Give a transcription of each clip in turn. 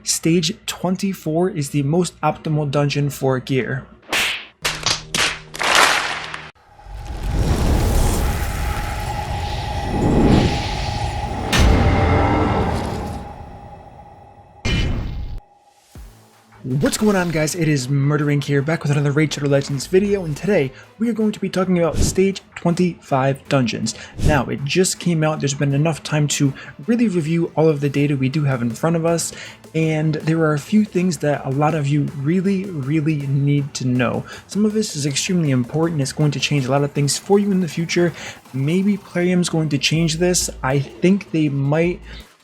Stage 24 is the most optimal dungeon for gear. What's going on, guys? It is MurderInc here, back with another Raid Shadow Legends video, and today we are going to be talking about Stage 25 dungeons. Now, it just came out, there's been enough time to really review all of the data we do have in front of us, and there are a few things that a lot of you really need to know. Some of this is extremely important, it's going to change a lot of things for you in the future. Maybe Plarium's going to change this, I think they might.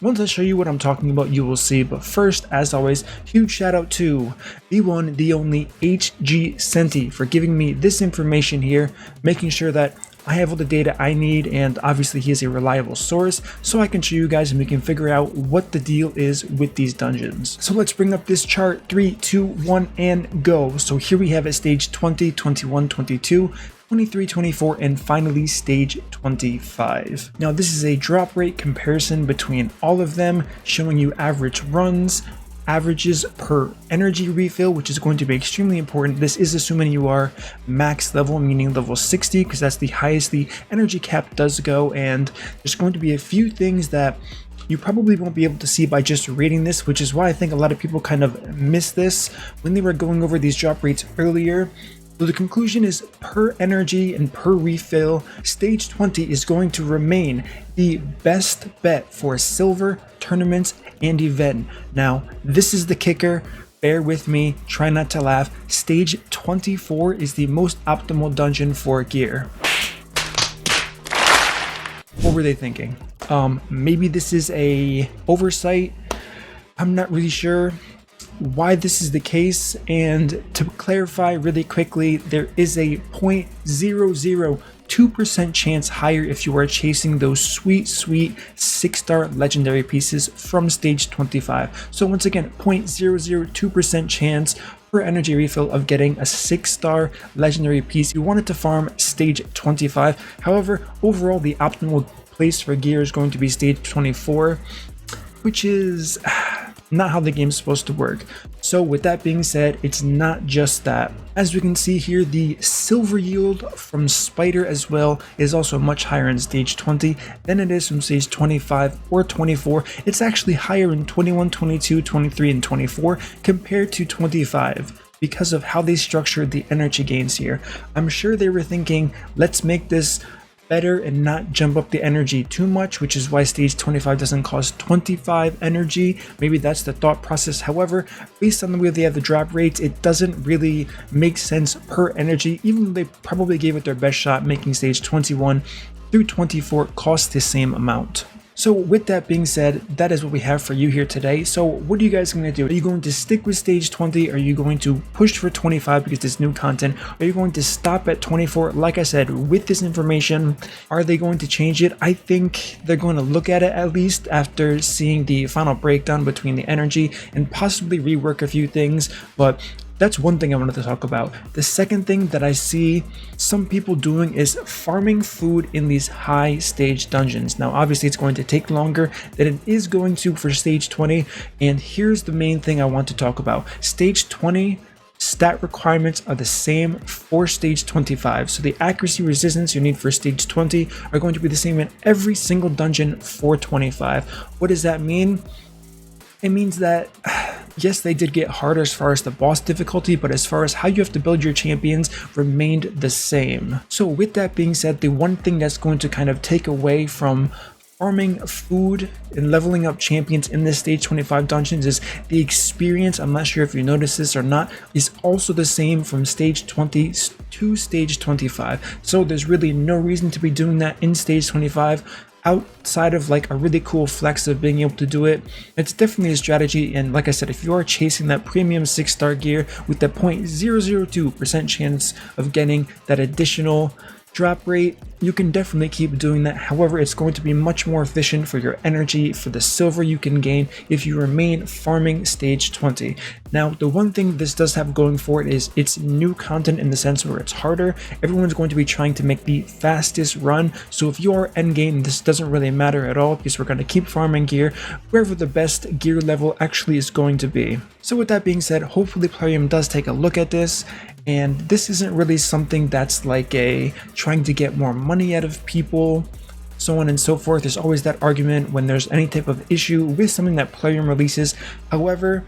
Once I show you what I'm talking about, you will see. But first, as always, huge shout out to the one, the only HG Senti for giving me this information here, making sure that I have all the data I need, and obviously he is a reliable source, so I can show you guys and we can figure out what the deal is with these dungeons. So let's bring up this chart, 3, 2, 1, and go. So here we have it, stage 20, 21, 22, 23, 24, and finally stage 25. Now this is a drop rate comparison between all of them, showing you average runs, averages per energy refill, which is going to be extremely important. This is assuming you are max level, meaning level 60, because that's the highest the energy cap does go, and there's going to be a few things that you probably won't be able to see by just reading this, which is why I think a lot of people kind of miss this when they were going over these drop rates earlier. So the conclusion is, per energy and per refill, stage 20 is going to remain the best bet for silver, tournaments, and event. Now, this is the kicker. Bear with me, try not to laugh. Stage 24 is the most optimal dungeon for gear. What were they thinking? Maybe this is a oversight. I'm not really sure why this is the case, and to clarify really quickly, there is a 0.002% chance higher if you are chasing those sweet 6-star legendary pieces from stage 25. So once again, 0.002% chance per energy refill of getting a 6-star legendary piece. You want it to farm stage 25. However, overall the optimal place for gear is going to be stage 24, which is not how the game's supposed to work. So with that being said, it's not just that. As we can see here, the silver yield from Spider as well is also much higher in stage 20 than it is from stage 25 or 24. It's actually higher in 21, 22, 23, and 24 compared to 25 because of how they structured the energy gains here. I'm sure they were thinking, let's make this better and not jump up the energy too much, which is why stage 25 doesn't cost 25 energy. Maybe that's the thought process. However, based on the way they have the drop rates, it doesn't really make sense per energy, even though they probably gave it their best shot, making stage 21 through 24 cost the same amount. So with that being said, that is what we have for you here today. So what are you guys going to do? Are you going to stick with stage 20? Are you going to push for 25 because there's new content? Are you going to stop at 24? Like I said, with this information, are they going to change it? I think they're going to look at it at least after seeing the final breakdown between the energy and possibly rework a few things, but that's one thing I wanted to talk about. The second thing that I see some people doing is farming food in these high stage dungeons. Now obviously it's going to take longer than it is going to for stage 20, and here's the main thing I want to talk about. Stage 20 stat requirements are the same for stage 25, so the accuracy resistance you need for stage 20 are going to be the same in every single dungeon for 25. What does that mean? It means that yes, they did get harder as far as the boss difficulty, but as far as how you have to build your champions remained the same. So with that being said, the one thing that's going to kind of take away from farming food and leveling up champions in this stage 25 dungeons is the experience. I'm not sure if you noticed this or not, is also the same from stage 20 to stage 25. So there's really no reason to be doing that in stage 25. Outside of like a really cool flex of being able to do it. It's definitely a strategy, and like I said, if you are chasing that premium 6-star gear with the 0.002% chance of getting that additional drop rate, you can definitely keep doing that. However, it's going to be much more efficient for your energy, for the silver you can gain if you remain farming stage 20. Now, the one thing this does have going for it is it's new content in the sense where it's harder. Everyone's going to be trying to make the fastest run, so if you are endgame, this doesn't really matter at all because we're going to keep farming gear wherever the best gear level actually is going to be. So with that being said, hopefully Plarium does take a look at this, and this isn't really something that's like a trying to get more money out of people, so on and so forth. There's always that argument when there's any type of issue with something that Plarium releases. However,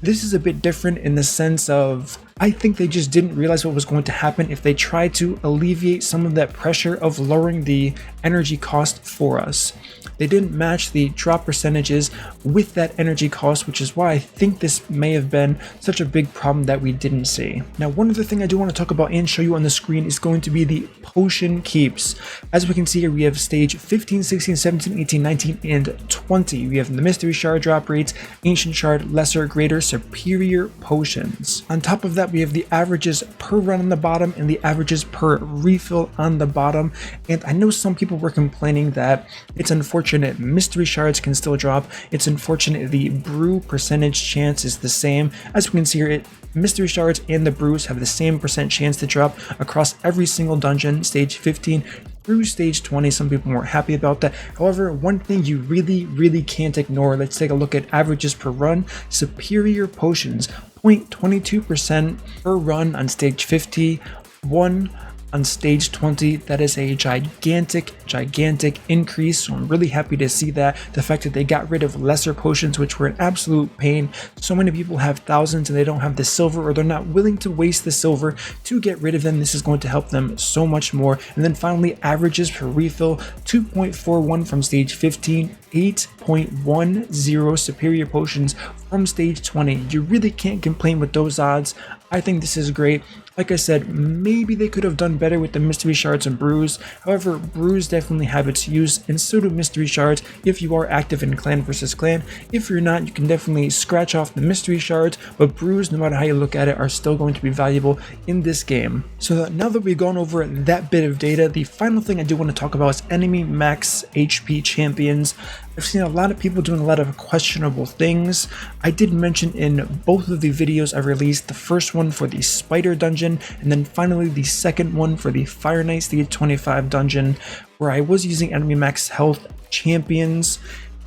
this is a bit different in the sense of I think they just didn't realize what was going to happen if they tried to alleviate some of that pressure of lowering the energy cost for us. They didn't match the drop percentages with that energy cost, which is why I think this may have been such a big problem that we didn't see. Now, one other thing I do want to talk about and show you on the screen is going to be the potion keeps. As we can see here, we have stage 15, 16, 17, 18, 19, and 20. We have the mystery shard drop rates, ancient shard, lesser, greater, superior potions. On top of that, we have the averages per run on the bottom and the averages per refill on the bottom. And I know some people were complaining that it's unfortunate mystery shards can still drop. It's unfortunate the brew percentage chance is the same. As we can see here, mystery shards and the brews have the same percent chance to drop across every single dungeon, stage 15 through stage 20. Some people weren't happy about that. However, one thing you really can't ignore, let's take a look at averages per run. Superior potions, 0.22% per run on stage 50, 1 on stage 20. That is a gigantic increase, so I'm really happy to see that. The fact that they got rid of lesser potions, which were an absolute pain. So many people have thousands and they don't have the silver, or they're not willing to waste the silver to get rid of them. This is going to help them so much more. And then finally, averages per refill, 2.41 from stage 15, 8.10 superior potions from stage 20. You really can't complain with those odds. I think this is great. Like I said, maybe they could have done better with the mystery shards and brews. However, brews definitely have its use, and so do mystery shards if you are active in clan versus clan. If you're not, you can definitely scratch off the mystery shards, but brews, no matter how you look at it, are still going to be valuable in this game. So now that we've gone over that bit of data, the final thing I do want to talk about is enemy max HP champions. I've seen a lot of people doing a lot of questionable things. I did mention in both of the videos I released, the first one for the spider dungeon, and then finally the second one for the Fire Knight stage 25 dungeon, where I was using enemy max health champions.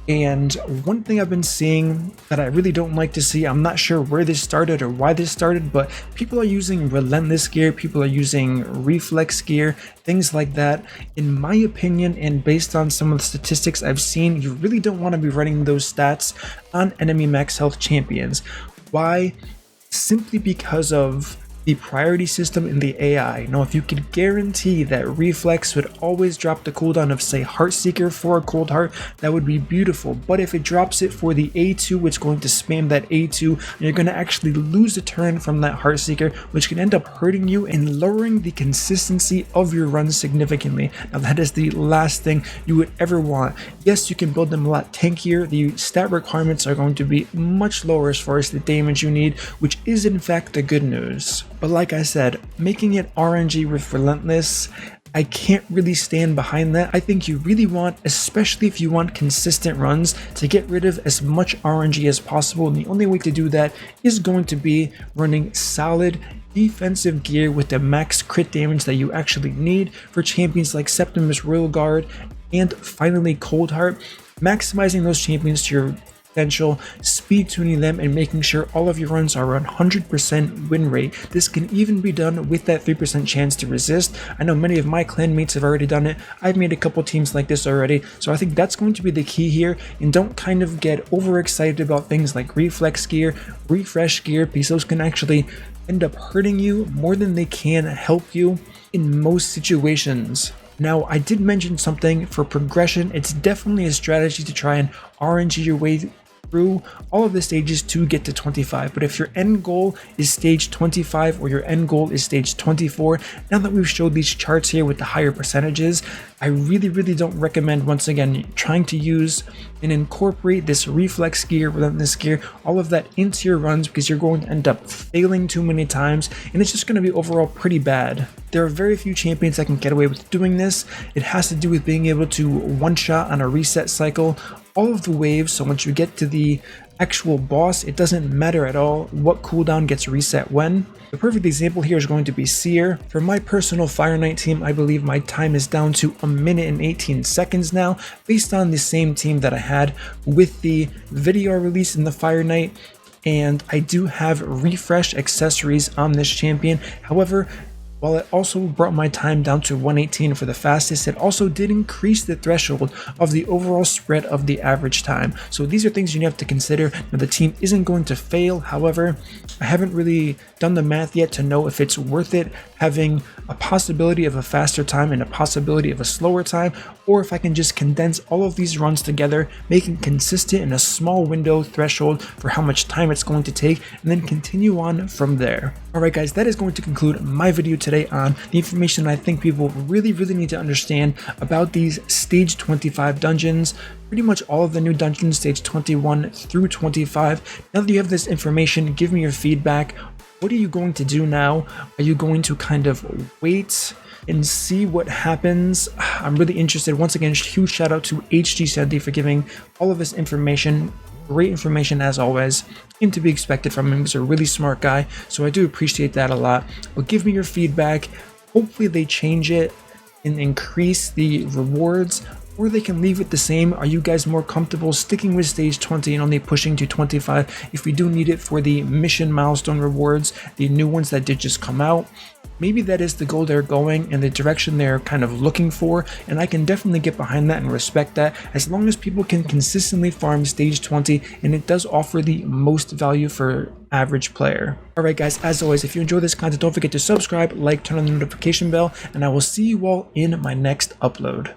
And one thing I've been seeing that I really don't like to see, I'm not sure where this started or why this started, but people are using relentless gear, people are using reflex gear, things like that. In my opinion, and based on some of the statistics I've seen, you really don't want to be running those stats on enemy max health champions. Why? Simply because of the priority system in the AI. Now, if you could guarantee that reflex would always drop the cooldown of, say, Heartseeker for a cold heart, that would be beautiful. But if it drops it for the A2, it's going to spam that A2, and you're going to actually lose a turn from that Heartseeker, which can end up hurting you and lowering the consistency of your runs significantly. Now, that is the last thing you would ever want. Yes, you can build them a lot tankier. The stat requirements are going to be much lower as far as the damage you need, which is in fact the good news. But like I said, making it RNG with Relentless, I can't really stand behind that. I think you really want, especially if you want consistent runs, to get rid of as much RNG as possible. And the only way to do that is going to be running solid defensive gear with the max crit damage that you actually need for champions like Septimus Royal Guard and finally Cold Heart. Maximizing those champions to your potential, speed tuning them, and making sure all of your runs are 100% win rate. This can even be done with that 3% chance to resist. I know many of my clan mates have already done it. I've made a couple teams like this already, so I think that's going to be the key here. And don't kind of get overexcited about things like reflex gear, refresh gear, because those can actually end up hurting you more than they can help you in most situations. Now, I did mention something for progression. It's definitely a strategy to try and RNG your way through all of the stages to get to 25. But if your end goal is stage 25 or your end goal is stage 24, now that we've showed these charts here with the higher percentages, I really don't recommend, once again, trying to use and incorporate this reflex gear, relentless gear, all of that into your runs, because you're going to end up failing too many times and it's just going to be overall pretty bad. There are very few champions that can get away with doing this. It has to do with being able to one-shot on a reset cycle all of the waves. So once you get to the actual boss, it doesn't matter at all what cooldown gets reset when. The perfect example here is going to be Seer. For my personal Fire Knight team, I believe my time is down to 1 minute and 18 seconds now, based on the same team that I had with the video release in the Fire Knight. And I do have refresh accessories on this champion. However, while it also brought my time down to 118 for the fastest, it also did increase the threshold of the overall spread of the average time. So these are things you have to consider. Now, the team isn't going to fail. However, I haven't really done the math yet to know if it's worth it having a possibility of a faster time and a possibility of a slower time, or if I can just condense all of these runs together, making consistent in a small window threshold for how much time it's going to take, and then continue on from there. Alright guys, that is going to conclude my video today on the information I think people really need to understand about these stage 25 dungeons. Pretty much all of the new dungeons, stage 21 through 25. Now that you have this information, give me your feedback. What are you going to do now? Are you going to kind of wait and see what happens? I'm really interested. Once again, huge shout out to HG Sandy for giving all of this information. Great information as always, and to be expected from him. He's a really smart guy, so I do appreciate that a lot. But give me your feedback. Hopefully they change it and increase the rewards, or they can leave it the same. Are you guys more comfortable sticking with stage 20 and only pushing to 25 if we do need it for the mission milestone rewards, the new ones that did just come out? Maybe that is the goal they're going and the direction they're kind of looking for, and I can definitely get behind that and respect that, as long as people can consistently farm stage 20 and it does offer the most value for average player. Alright guys, as always, if you enjoy this content, don't forget to subscribe, like, turn on the notification bell, and I will see you all in my next upload.